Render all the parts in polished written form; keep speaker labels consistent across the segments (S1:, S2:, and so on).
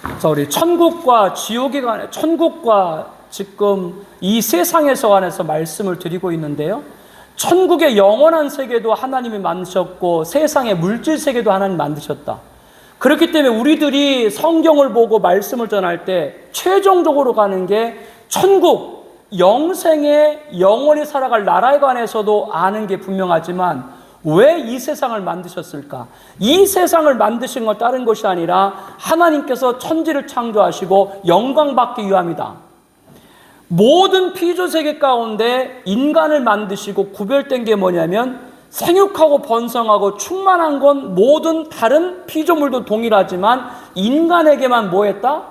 S1: 그래서 우리 천국과 지옥에 관해, 천국과 지금 이 세상에서 관해서 말씀을 드리고 있는데요. 천국의 영원한 세계도 하나님이 만드셨고 세상의 물질 세계도 하나님 만드셨다. 그렇기 때문에 우리들이 성경을 보고 말씀을 전할 때 최종적으로 가는 게 천국, 영생에 영원히 살아갈 나라에 관해서도 아는 게 분명하지만 왜 이 세상을 만드셨을까? 이 세상을 만드신 건 다른 것이 아니라 하나님께서 천지를 창조하시고 영광받기 위함이다. 모든 피조세계 가운데 인간을 만드시고 구별된 게 뭐냐면 생육하고 번성하고 충만한 건 모든 다른 피조물도 동일하지만 인간에게만 뭐 했다?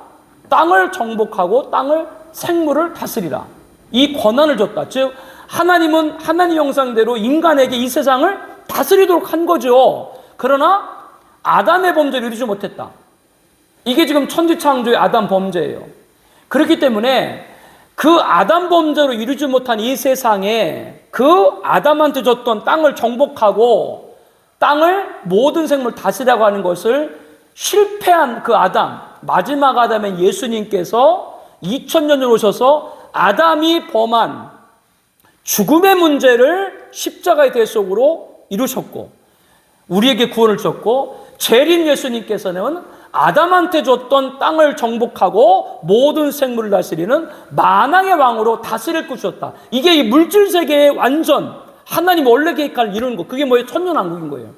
S1: 땅을 정복하고 땅을 생물을 다스리라. 이 권한을 줬다. 즉 하나님은 하나님 형상대로 인간에게 이 세상을 다스리도록 한 거죠. 그러나 아담의 범죄를 이루지 못했다. 이게 지금 천지창조의 아담 범죄예요. 그렇기 때문에 그 아담 범죄로 이루지 못한 이 세상에 그 아담한테 줬던 땅을 정복하고 땅을 모든 생물 다스리라고 하는 것을 실패한 그 아담, 마지막 아담인 예수님께서 2000년 전 오셔서 아담이 범한 죽음의 문제를 십자가의 대속으로 이루셨고 우리에게 구원을 주셨고 재림 예수님께서는 아담한테 줬던 땅을 정복하고 모든 생물을 다스리는 만왕의 왕으로 다스릴 것이었다. 이게 이 물질 세계의 완전 하나님 원래 계획을 이루는 거. 그게 뭐예요? 천년왕국인 거예요.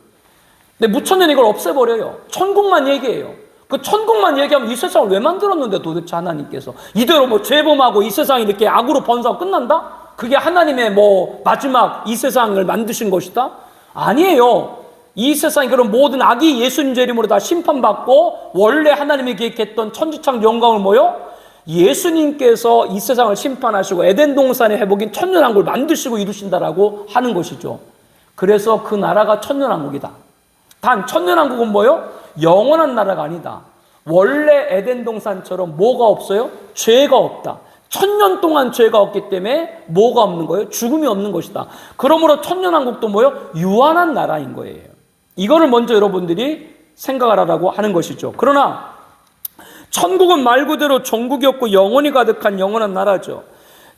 S1: 근데 무천년 이걸 없애버려요. 천국만 얘기해요. 그 천국만 얘기하면 이 세상을 왜 만들었는데 도대체 하나님께서 이대로 뭐 죄범하고 이 세상이 이렇게 악으로 번성하고 끝난다? 그게 하나님의 뭐 마지막 이 세상을 만드신 것이다? 아니에요. 이 세상에 그런 모든 악이 예수님 이름으로 다 심판받고 원래 하나님이 계획했던 천지창조 영광을 뭐요? 예수님께서 이 세상을 심판하시고 에덴 동산의 회복인 천년왕국을 만드시고 이루신다라고 하는 것이죠. 그래서 그 나라가 천년왕국이다. 단 천년왕국은 뭐요? 영원한 나라가 아니다. 원래 에덴 동산처럼 뭐가 없어요? 죄가 없다. 1000년 동안 죄가 없기 때문에 뭐가 없는 거예요? 죽음이 없는 것이다. 그러므로 천년왕국도 뭐예요? 유한한 나라인 거예요. 이거를 먼저 여러분들이 생각하라고 하는 것이죠. 그러나 천국은 말 그대로 종국이 없고 영원히 가득한 영원한 나라죠.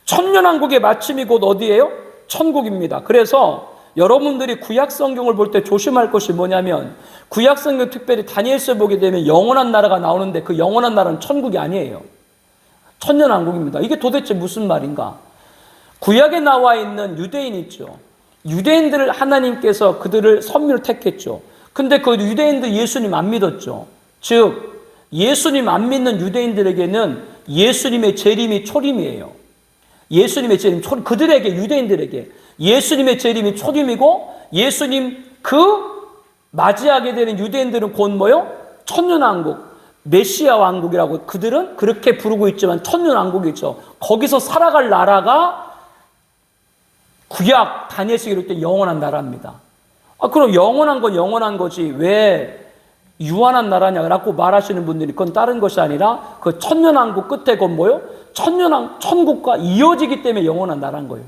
S1: 천년왕국의 마침이 곧 어디예요? 천국입니다. 그래서 여러분들이 구약 성경을 볼 때 조심할 것이 뭐냐면 구약 성경 특별히 다니엘서 보게 되면 영원한 나라가 나오는데 그 영원한 나라는 천국이 아니에요. 천년왕국입니다. 이게 도대체 무슨 말인가? 구약에 나와 있는 유대인 있죠. 유대인들을 하나님께서 그들을 선민으로 택했죠. 근데 그 유대인들 예수님 안 믿었죠. 즉 예수님 안 믿는 유대인들에게는 예수님의 재림이 초림이에요. 예수님의 재림, 그들에게 유대인들에게 예수님의 재림이 초림이고 예수님 그 맞이하게 되는 유대인들은 곧 뭐요? 천년왕국. 메시아 왕국이라고 그들은 그렇게 부르고 있지만 천년왕국이죠. 거기서 살아갈 나라가 구약 다니엘서 기록할 때 영원한 나라입니다. 그럼 영원한 건 영원한 거지 왜 유한한 나라냐라고 말하시는 분들이 그건 다른 것이 아니라 그 천년왕국 끝에 건 뭐요? 천국과 이어지기 때문에 영원한 나라인 거예요.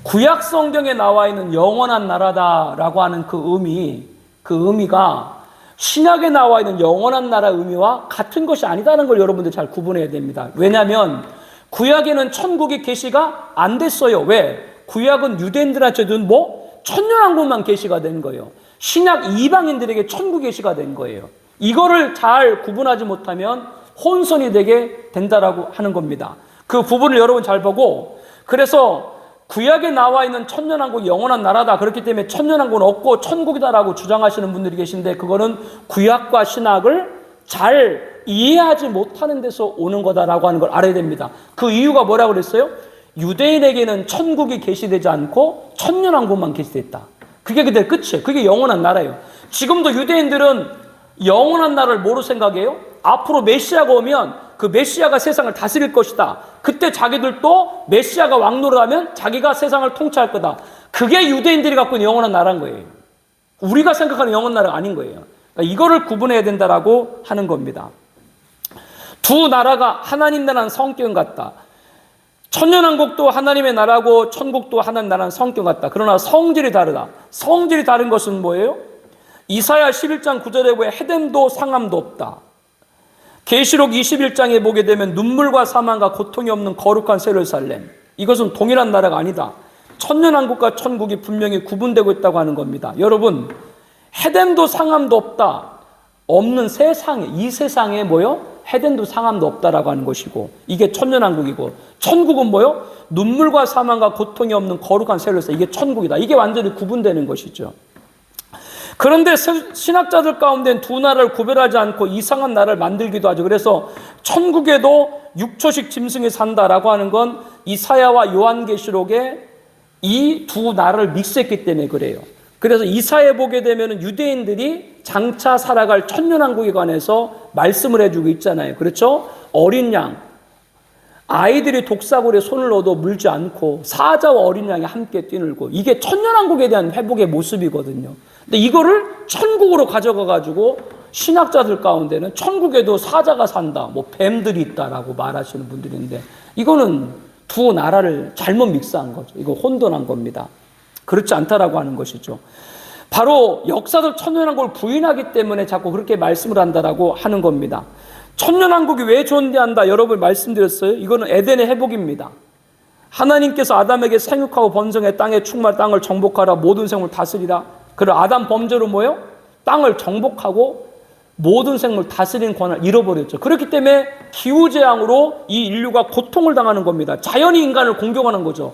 S1: 구약 성경에 나와 있는 영원한 나라다라고 하는 그 의미가 신약에 나와 있는 영원한 나라 의미와 같은 것이 아니다는 걸 여러분들 잘 구분해야 됩니다. 왜냐하면 구약에는 천국이 계시가 안 됐어요. 왜? 구약은 유대인들한테는 천년왕국만 계시가 된 거예요. 신약 이방인들에게 천국이 계시가 된 거예요. 이거를 잘 구분하지 못하면 혼선이 되게 된다라고 하는 겁니다. 그 부분을 여러분 잘 보고 그래서 구약에 나와 있는 천년왕국이 영원한 나라다. 그렇기 때문에 천년왕국은 없고 천국이다라고 주장하시는 분들이 계신데 그거는 구약과 신약을 잘 이해하지 못하는 데서 오는 거다라고 하는 걸 알아야 됩니다. 그 이유가 뭐라고 그랬어요? 유대인에게는 천국이 계시되지 않고 천년왕국만 계시됐다. 그게 그들 끝이에요. 그게 영원한 나라예요. 지금도 유대인들은 영원한 나라를 뭐로 생각해요? 앞으로 메시아가 오면 그 메시아가 세상을 다스릴 것이다. 그때 자기들도 메시아가 왕노릇하면 자기가 세상을 통치할 거다. 그게 유대인들이 갖고 있는 영원한 나라인 거예요. 우리가 생각하는 영원한 나라가 아닌 거예요. 그러니까 이거를 구분해야 된다라고 하는 겁니다. 두 나라가 하나님 나라는 성격 같다. 천년왕국도 하나님의 나라고 천국도 하나님 나라는 성격 같다. 그러나 성질이 다르다. 성질이 다른 것은 뭐예요? 이사야 11장 9절에 보면 해됨도 상함도 없다. 계시록 21장에 보게 되면 눈물과 사망과 고통이 없는 거룩한 새 예루살렘, 이것은 동일한 나라가 아니다. 천년왕국과 천국이 분명히 구분되고 있다고 하는 겁니다. 여러분, 헤덴도 상함도 없는 세상에, 이 세상에 뭐요? 헤덴도 상함도 없다라고 하는 것이고, 이게 천년왕국이고, 천국은 뭐요? 눈물과 사망과 고통이 없는 거룩한 새 예루살렘, 이게 천국이다. 이게 완전히 구분되는 것이죠. 그런데 신학자들 가운데는 두 나라를 구별하지 않고 이상한 나라를 만들기도 하죠. 그래서 천국에도 6초씩 짐승이 산다라고 하는 건 이사야와 요한계시록에 이 두 나라를 믹스했기 때문에 그래요. 그래서 이사야에 보게 되면 유대인들이 장차 살아갈 천년왕국에 관해서 말씀을 해주고 있잖아요. 그렇죠? 어린 양, 아이들이 독사골에 손을 넣어도 물지 않고 사자와 어린 양이 함께 뛰놀고, 이게 천년왕국에 대한 회복의 모습이거든요. 근데 이거를 천국으로 가져가 가지고 신학자들 가운데는 천국에도 사자가 산다, 뭐 뱀들이 있다라고 말하시는 분들인데, 이거는 두 나라를 잘못 믹스한 거죠. 이거 혼돈한 겁니다. 그렇지 않다라고 하는 것이죠. 바로 역사적 천년왕국을 부인하기 때문에 자꾸 그렇게 말씀을 한다라고 하는 겁니다. 천년왕국이 왜 존재한다? 여러분 말씀드렸어요. 이거는 에덴의 회복입니다. 하나님께서 아담에게 생육하고 번성해 땅에 충만, 땅을 정복하라, 모든 생물 다스리라. 그리고 아담 범죄로 뭐예요? 땅을 정복하고 모든 생물 다스리는 권한을 잃어버렸죠. 그렇기 때문에 기후재앙으로 이 인류가 고통을 당하는 겁니다. 자연이 인간을 공격하는 거죠.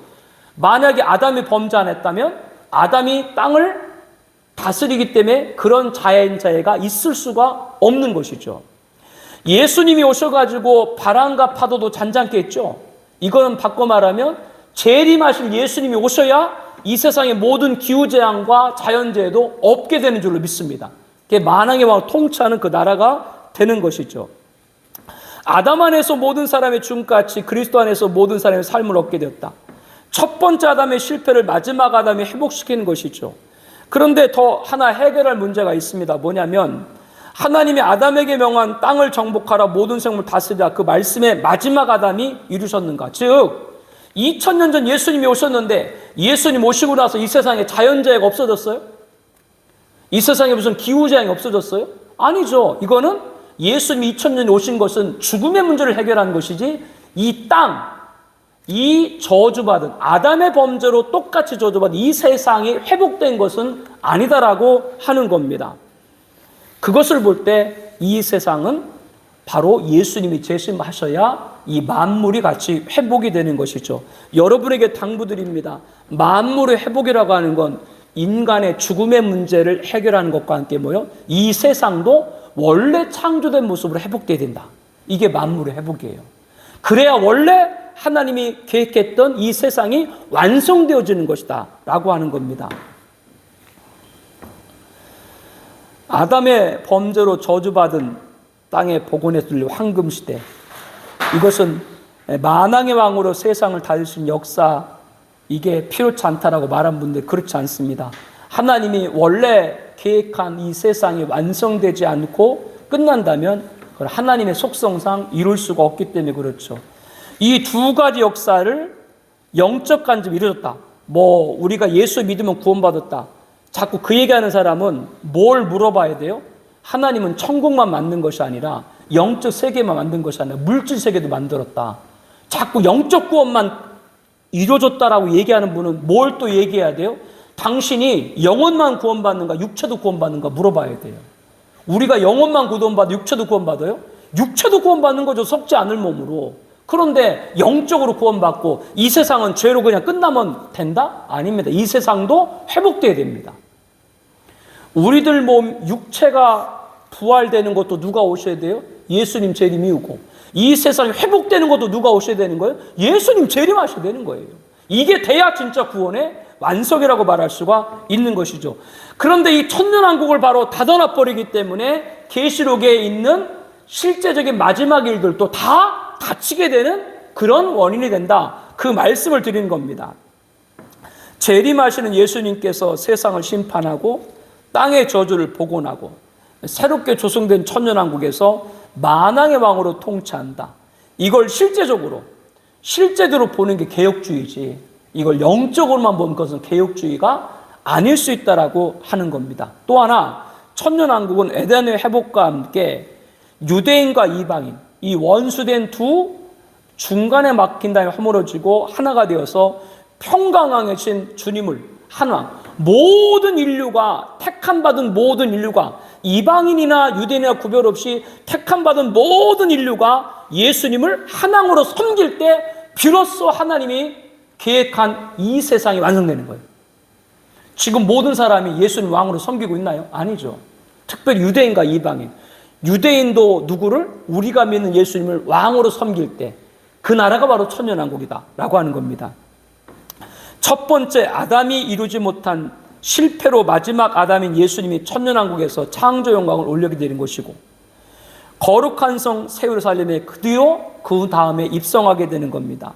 S1: 만약에 아담이 범죄 안 했다면 아담이 땅을 다스리기 때문에 그런 자연재해가 있을 수가 없는 것이죠. 예수님이 오셔가지고 바람과 파도도 잔잔케 했죠. 이거는 바꿔 말하면 재림하실 예수님이 오셔야 이 세상의 모든 기후재앙과 자연재해도 없게 되는 줄로 믿습니다. 그게 만왕의 왕을 통치하는 그 나라가 되는 것이죠. 아담 안에서 모든 사람의 죽음같이 그리스도 안에서 모든 사람의 삶을 얻게 되었다. 첫 번째 아담의 실패를 마지막 아담이 회복시키는 것이죠. 그런데 더 하나 해결할 문제가 있습니다. 뭐냐면 하나님이 아담에게 명한 땅을 정복하라, 모든 생물 다스리라, 그 말씀의 마지막 아담이 이루셨는가? 즉 2000년 전 예수님이 오셨는데 예수님 오시고 나서 이 세상에 자연재해가 없어졌어요? 이 세상에 무슨 기후재앙이 없어졌어요? 아니죠. 이거는 예수님이 2000년에 오신 것은 죽음의 문제를 해결하는 것이지, 이 땅, 이 저주받은 아담의 범죄로 똑같이 저주받은 이 세상이 회복된 것은 아니다라고 하는 겁니다. 그것을 볼 때 이 세상은 바로 예수님이 재림하셔야 이 만물이 같이 회복이 되는 것이죠. 여러분에게 당부드립니다. 만물의 회복이라고 하는 건 인간의 죽음의 문제를 해결하는 것과 함께 뭐요? 이 세상도 원래 창조된 모습으로 회복돼야 된다. 이게 만물의 회복이에요. 그래야 원래 하나님이 계획했던 이 세상이 완성되어지는 것이다 라고 하는 겁니다. 아담의 범죄로 저주받은 땅의 복원에 뚫린 황금시대, 이것은 만왕의 왕으로 세상을 다스린 역사, 이게 필요치 않다라고 말한 분들 그렇지 않습니다. 하나님이 원래 계획한 이 세상이 완성되지 않고 끝난다면 그걸 하나님의 속성상 이룰 수가 없기 때문에 그렇죠. 이 두 가지 역사를 영적 간접이 이루어졌다. 뭐 우리가 예수 믿으면 구원받았다. 자꾸 그 얘기하는 사람은 뭘 물어봐야 돼요? 하나님은 천국만 만든 것이 아니라 영적 세계만 만든 것이 아니라 물질 세계도 만들었다. 자꾸 영적 구원만 이루어졌다라고 얘기하는 분은 뭘 또 얘기해야 돼요? 당신이 영혼만 구원받는가 육체도 구원받는가 물어봐야 돼요. 우리가 영혼만 구원받아 육체도 구원받아요? 육체도 구원받는 거죠. 썩지 않을 몸으로. 그런데 영적으로 구원받고 이 세상은 죄로 그냥 끝나면 된다? 아닙니다. 이 세상도 회복돼야 됩니다. 우리들 몸 육체가 부활되는 것도 누가 오셔야 돼요? 예수님 재림 이후고. 이 세상이 회복되는 것도 누가 오셔야 되는 거예요? 예수님 재림하셔야 되는 거예요. 이게 돼야 진짜 구원의 완성이라고 말할 수가 있는 것이죠. 그런데 이 천년왕국을 바로 닫아놔 버리기 때문에 계시록에 있는 실제적인 마지막 일들도 다 닫히게 되는 그런 원인이 된다. 그 말씀을 드리는 겁니다. 재림하시는 예수님께서 세상을 심판하고 땅의 저주를 복원하고 새롭게 조성된 천년왕국에서 만왕의 왕으로 통치한다. 이걸 실제적으로 실제대로 보는 게 개혁주의지, 이걸 영적으로만 보는 것은 개혁주의가 아닐 수 있다라고 하는 겁니다. 또 하나, 천년왕국은 에덴의 회복과 함께 유대인과 이방인, 이 원수된 두 중간에 막힌 다음에 허물어지고 하나가 되어서 평강하신 주님을 하나, 모든 인류가 택함받은 모든 인류가 이방인이나 유대인이나 구별 없이 택함받은 모든 인류가 예수님을 하나님으로 섬길 때 비로소 하나님이 계획한 이 세상이 완성되는 거예요. 지금 모든 사람이 예수님 왕으로 섬기고 있나요? 아니죠. 특별히 유대인과 이방인. 유대인도 누구를? 우리가 믿는 예수님을 왕으로 섬길 때 그 나라가 바로 천년왕국이다 라고 하는 겁니다. 첫 번째, 아담이 이루지 못한 실패로 마지막 아담인 예수님이 천년왕국에서 창조 영광을 올리게 되는 것이고, 거룩한 성 새 예루살렘에 드디어 그 다음에 입성하게 되는 겁니다.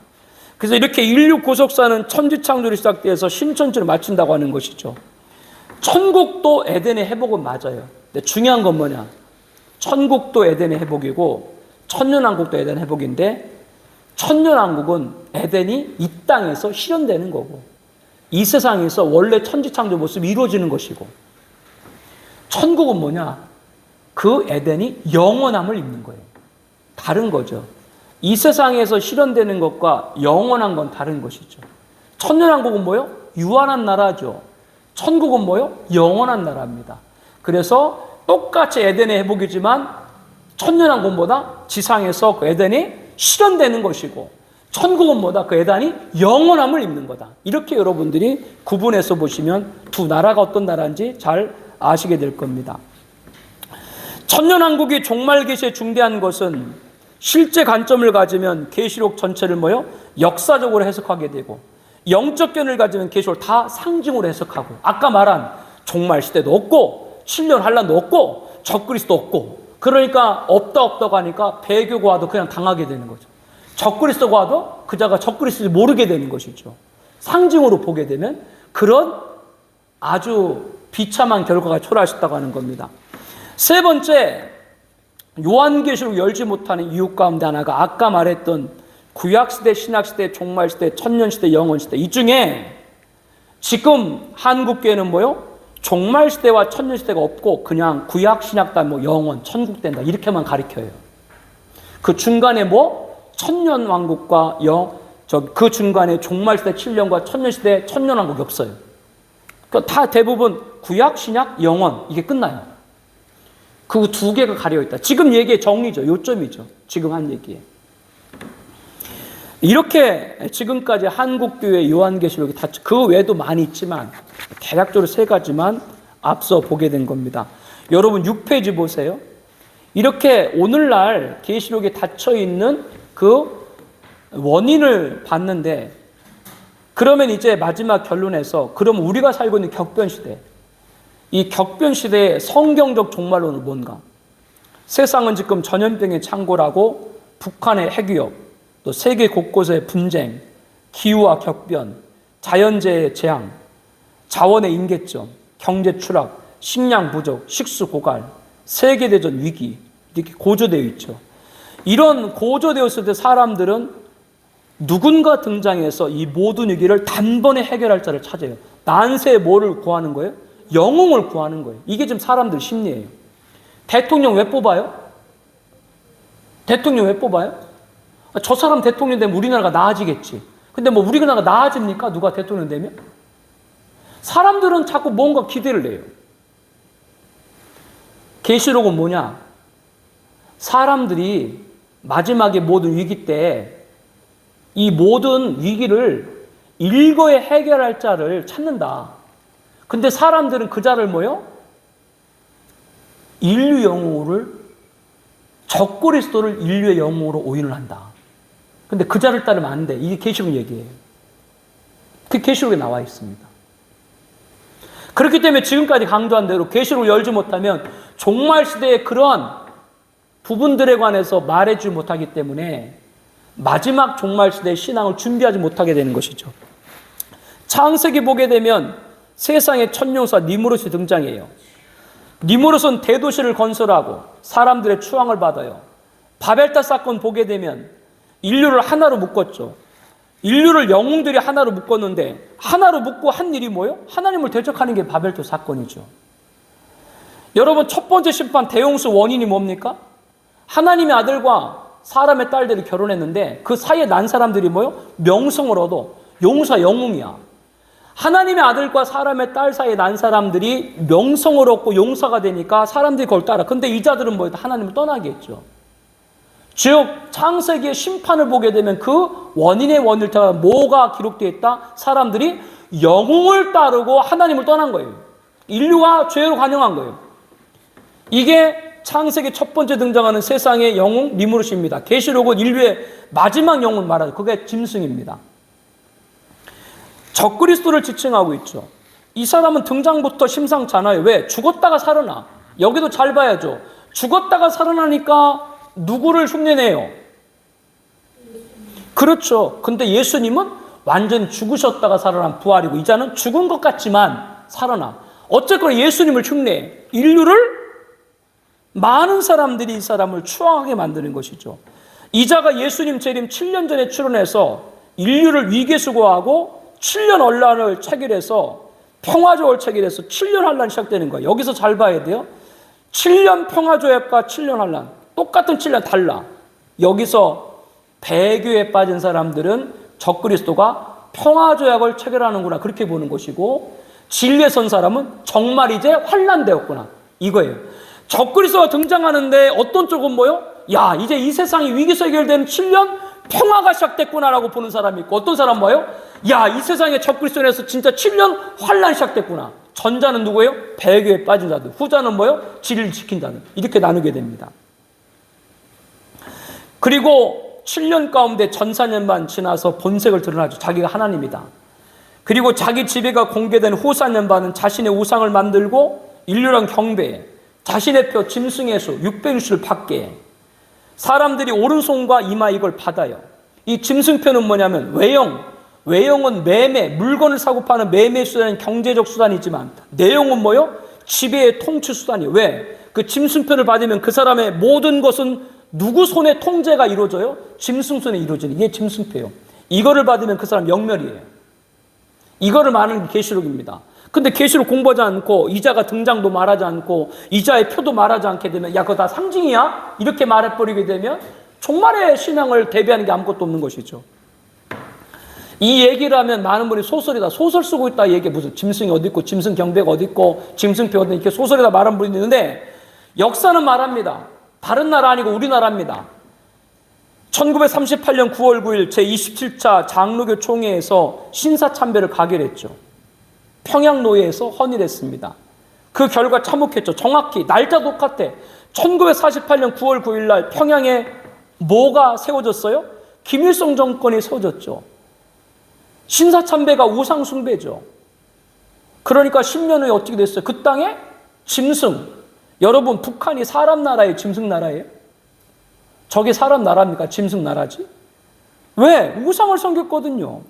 S1: 그래서 이렇게 인류 구속사는 천지창조로 시작돼서 신천지를 마친다고 하는 것이죠. 천국도 에덴의 회복은 맞아요. 근데 중요한 건 뭐냐? 천국도 에덴의 회복이고 천년왕국도 에덴의 회복인데, 천년왕국은 에덴이 이 땅에서 실현되는 거고 이 세상에서 원래 천지창조 모습이 이루어지는 것이고, 천국은 뭐냐? 그 에덴이 영원함을 입는 거예요. 다른 거죠. 이 세상에서 실현되는 것과 영원한 건 다른 것이죠. 천년왕국은 뭐요? 유한한 나라죠. 천국은 뭐요? 영원한 나라입니다. 그래서 똑같이 에덴의 회복이지만 천년왕국보다 지상에서 그 에덴이 실현되는 것이고, 천국은 뭐다? 그 에덴이 영원함을 입는 거다. 이렇게 여러분들이 구분해서 보시면 두 나라가 어떤 나라인지 잘 아시게 될 겁니다. 천년왕국이 종말 계시에 중대한 것은 실제 관점을 가지면 계시록 전체를 뭐요? 역사적으로 해석하게 되고, 영적 견을 가지면 계시록 다 상징으로 해석하고, 아까 말한 종말 시대도 없고 7년 환란도 없고 적그리스도 없고, 그러니까 없다고 하니까 배교가 와도 그냥 당하게 되는 거죠. 적그리스도가 와도 그자가 적그리스도를 모르게 되는 것이죠. 상징으로 보게 되면 그런 아주 비참한 결과가 초래하셨다고 하는 겁니다. 세 번째, 요한계시록 열지 못하는 이유 가운데 하나가 아까 말했던 구약시대, 신약시대, 종말시대, 천년시대, 영원시대, 이 중에 지금 한국교회는 뭐요? 종말시대와 천년시대가 없고 그냥 구약, 신약 다 뭐 영원, 천국 된다 이렇게만 가리켜요. 그 중간에 뭐 천년왕국과 그 중간에 종말시대 7년과 천년시대, 천년왕국이 없어요. 그러니까 다 대부분 구약, 신약, 영원 이게 끝나요. 그 두 개가 가려있다. 지금 얘기의 정리죠. 요점이죠. 지금 한 얘기에. 이렇게 지금까지 한국교회 요한계시록이 다, 그 외에도 많이 있지만 대략적으로 세 가지만 앞서 보게 된 겁니다. 여러분 6페이지 보세요. 이렇게 오늘날 계시록에 닫혀있는 그 원인을 봤는데, 그러면 이제 마지막 결론에서 그럼 우리가 살고 있는 격변시대, 이 격변시대의 성경적 종말론은 뭔가? 세상은 지금 전염병의 창고라고 북한의 핵위협, 또 세계 곳곳의 분쟁, 기후와 격변, 자연재해 재앙, 자원의 임계점, 경제 추락, 식량 부족, 식수 고갈, 세계대전 위기 이렇게 고조되어 있죠. 이런 고조되었을 때 사람들은 누군가 등장해서 이 모든 위기를 단번에 해결할 자를 찾아요. 난세에 뭐를 구하는 거예요? 영웅을 구하는 거예요. 이게 지금 사람들 심리예요. 대통령 왜 뽑아요? 대통령 왜 뽑아요? 저 사람 대통령 되면 우리나라가 나아지겠지. 근데 뭐 우리나라가 나아집니까? 누가 대통령 되면? 사람들은 자꾸 뭔가 기대를 해요. 계시록은 뭐냐? 사람들이 마지막에 모든 위기 때 이 모든 위기를 일거에 해결할 자를 찾는다. 근데 사람들은 그 자를 뭐요? 인류 영웅을, 적그리스도를 인류의 영웅으로 오인을 한다. 근데 그 자를 따르면 안 돼. 이게 계시록 얘기예요. 그 계시록에 나와 있습니다. 그렇기 때문에 지금까지 강조한 대로 계시록을 열지 못하면 종말 시대의 그러한 부분들에 관해서 말해주지 못하기 때문에 마지막 종말 시대의 신앙을 준비하지 못하게 되는 것이죠. 창세기 보게 되면 세상의 천룡사 니무롯이 등장해요. 니무롯은 대도시를 건설하고 사람들의 추앙을 받아요. 바벨탑 사건 보게 되면 인류를 하나로 묶었죠. 인류를 영웅들이 하나로 묶었는데 하나로 묶고 한 일이 뭐예요? 하나님을 대적하는 게 바벨탑 사건이죠. 여러분 첫 번째 심판 대홍수 원인이 뭡니까? 하나님의 아들과 사람의 딸들이 결혼했는데 그 사이에 난 사람들이 뭐요? 명성을 얻어. 용사, 영웅이야. 하나님의 아들과 사람의 딸 사이에 난 사람들이 명성을 얻고 용사가 되니까 사람들이 그걸 따라. 근데 이 자들은 뭐예요? 하나님을 떠나게 했죠. 즉 창세기의 심판을 보게 되면 그 원인의 원일태가 뭐가 기록되어 있다? 사람들이 영웅을 따르고 하나님을 떠난 거예요. 인류가 죄로 관영한 거예요. 이게 창세기 첫 번째 등장하는 세상의 영웅 니무롯입니다. 계시록은 인류의 마지막 영웅을 말하죠. 그게 짐승입니다. 적그리스도를 지칭하고 있죠. 이 사람은 등장부터 심상치 않아요. 왜? 죽었다가 살아나. 여기도 잘 봐야죠. 죽었다가 살아나니까 누구를 흉내내요? 그렇죠. 근데 예수님은 완전히 죽으셨다가 살아난 부활이고 이자는 죽은 것 같지만 살아나. 어쨌거나 예수님을 흉내해. 인류를 많은 사람들이 이 사람을 추앙하게 만드는 것이죠. 이자가 예수님 재림 7년 전에 출현해서 인류를 위기에 수고하고 7년 혼란을 체결해서 평화조약을 체결해서 7년 환란이 시작되는 거예요. 여기서 잘 봐야 돼요. 7년 평화조약과 7년 환란. 똑같은 7년 달라. 여기서 배교에 빠진 사람들은 적그리스도가 평화조약을 체결하는구나 그렇게 보는 것이고 진리에 선 사람은 정말 이제 환란되었구나 이거예요. 적그리스도가 등장하는데 어떤 쪽은 뭐요? 야 이제 이 세상이 위기에서 해결되는 7년 평화가 시작됐구나라고 보는 사람이 있고 어떤 사람 뭐예요? 야 이 세상에 적그리스도에서 진짜 7년 환란이 시작됐구나. 전자는 누구예요? 배교에 빠진 자들. 후자는 뭐예요? 진리를 지킨 자들. 이렇게 나누게 됩니다. 그리고 7년 가운데 전사년만 지나서 본색을 드러나죠. 자기가 하나님이다. 그리고 자기 지배가 공개된 후 4년반은 자신의 우상을 만들고 인류랑 경배해. 자신의 표 짐승의 수 660을 받게 해. 사람들이 오른손과 이마 이걸 받아요. 이 짐승표는 뭐냐면 외형은 매매, 물건을 사고 파는 매매 수단은 경제적 수단이지만 내용은 뭐요? 지배의 통치 수단이에요. 왜? 그 짐승표를 받으면 그 사람의 모든 것은 누구 손에 통제가 이루어져요? 짐승 손에 이루어지는 이게 짐승표예요. 이거를 받으면 그 사람 영멸이에요. 이거를 말하는 게 계시록입니다. 근데 계시록 공부하지 않고 이자가 등장도 말하지 않고 이자의 표도 말하지 않게 되면 야 그거 다 상징이야? 이렇게 말해버리게 되면 종말의 신앙을 대비하는 게 아무것도 없는 것이죠. 이 얘기를 하면 많은 분이 소설이다. 소설 쓰고 있다. 얘기 무슨 짐승이 어디 있고 짐승 경배가 어디 있고 짐승표 어디 이렇게 소설이다 말하는 분이 있는데 역사는 말합니다. 다른 나라 아니고 우리나라입니다. 1938년 9월 9일 제27차 장로교 총회에서 신사참배를 가결했죠. 평양노예에서 헌일했습니다. 그 결과 참혹했죠. 정확히 날짜 똑같아. 1948년 9월 9일 날 평양에 뭐가 세워졌어요? 김일성 정권이 세워졌죠. 신사참배가 우상숭배죠. 그러니까 10년 후에 어떻게 됐어요? 그 땅에 짐승. 여러분 북한이 사람 나라예요? 짐승 나라예요? 저게 사람 나라입니까? 짐승 나라지? 왜? 우상을 섬겼거든요.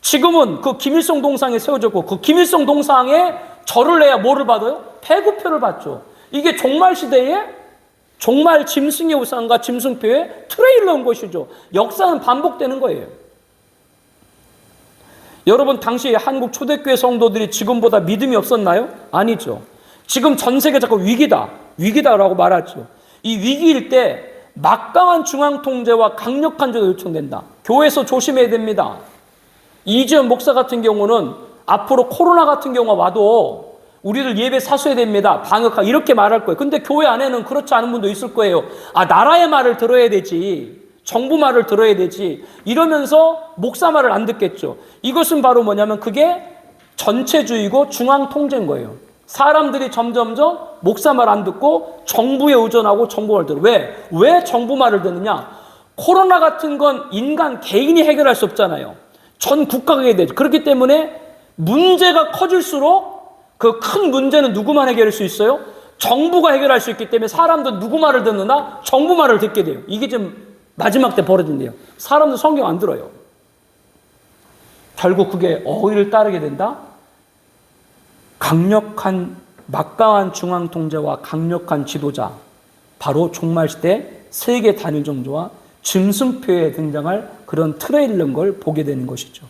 S1: 지금은 그 김일성 동상에 세워졌고 그 김일성 동상에 절을 해야 뭐를 받아요? 배구표를 받죠. 이게 종말 시대에 종말 짐승의 우상과 짐승표에 틀에 일러온 것이죠. 역사는 반복되는 거예요. 여러분 당시 한국 초대교회 성도들이 지금보다 믿음이 없었나요? 아니죠. 지금 전 세계 자꾸 위기다라고 말하죠. 이 위기일 때 막강한 중앙 통제와 강력한 제도가 요청된다. 교회에서 조심해야 됩니다. 이지연 목사 같은 경우는 앞으로 코로나 같은 경우가 와도 우리를 예배 사수해야 됩니다. 방역하고 이렇게 말할 거예요. 근데 교회 안에는 그렇지 않은 분도 있을 거예요. 아 나라의 말을 들어야 되지. 정부 말을 들어야 되지. 이러면서 목사 말을 안 듣겠죠. 이것은 바로 뭐냐면 그게 전체주의고 중앙 통제인 거예요. 사람들이 점점점 목사 말 안 듣고 정부에 의존하고 정부 말 들어. 왜 정부 말을 듣느냐? 코로나 같은 건 인간 개인이 해결할 수 없잖아요. 전 국가가 해야 되죠. 그렇기 때문에 문제가 커질수록 그 큰 문제는 누구만 해결할 수 있어요? 정부가 해결할 수 있기 때문에 사람들 누구 말을 듣느냐? 정부 말을 듣게 돼요. 이게 좀 마지막 때 벌어진대요. 사람들 성경 안 들어요. 결국 그게 어휘를 따르게 된다? 강력한 막강한 중앙 통제와 강력한 지도자, 바로 종말 시대 세계 단일 종교와 짐승표에 등장할 그런 틀에 있는 걸 보게 되는 것이죠.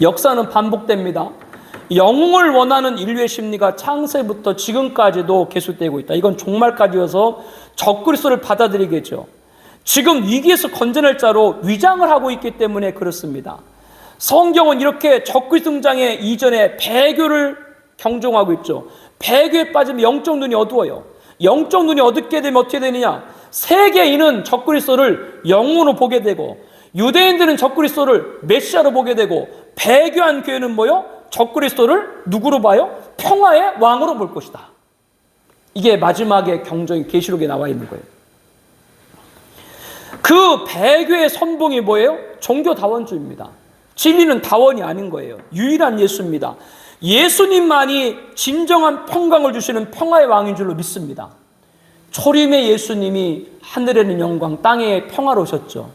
S1: 역사는 반복됩니다. 영웅을 원하는 인류의 심리가 창세부터 지금까지도 계속되고 있다. 이건 종말까지여서 적그리스도를 받아들이겠죠. 지금 위기에서 건져낼 자로 위장을 하고 있기 때문에 그렇습니다. 성경은 이렇게 적그리스도 등장의 이전에 배교를 경종하고 있죠. 배교에 빠지면 영적 눈이 어두워요. 영적 눈이 어둡게 되면 어떻게 되느냐? 세계인은 적그리스도를 영으로 보게 되고, 유대인들은 적그리스도를 메시아로 보게 되고, 배교한 교회는 뭐요? 적그리스도를 누구로 봐요? 평화의 왕으로 볼 것이다. 이게 마지막에 경종이 계시록에 나와 있는 거예요. 그 배교의 선봉이 뭐예요? 종교다원주의입니다. 진리는 다원이 아닌 거예요. 유일한 예수입니다. 예수님만이 진정한 평강을 주시는 평화의 왕인 줄로 믿습니다. 초림의 예수님이 하늘에는 영광, 땅에 평화로우셨죠.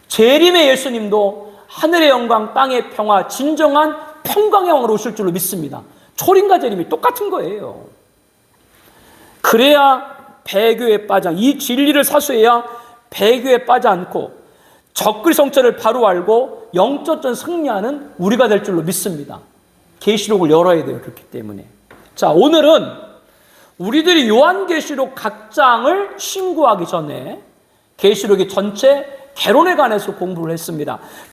S1: 재림의 예수님도 하늘의 영광, 땅의 평화, 진정한 평강의 왕으로 오실 줄로 믿습니다. 초림과 재림이 똑같은 거예요. 그래야 배교에 빠져, 이 진리를 사수해야 배교에 빠져 않고 적그리스도 정체를 바로 알고 영적전 승리하는 우리가 될 줄로 믿습니다. 계시록을 열어야 돼요. 그렇기 때문에. 자, 오늘은 우리들이 요한계시록 각 장을 신구하기 전에 계시록의 전체 개론에 관해서 공부를 했습니다.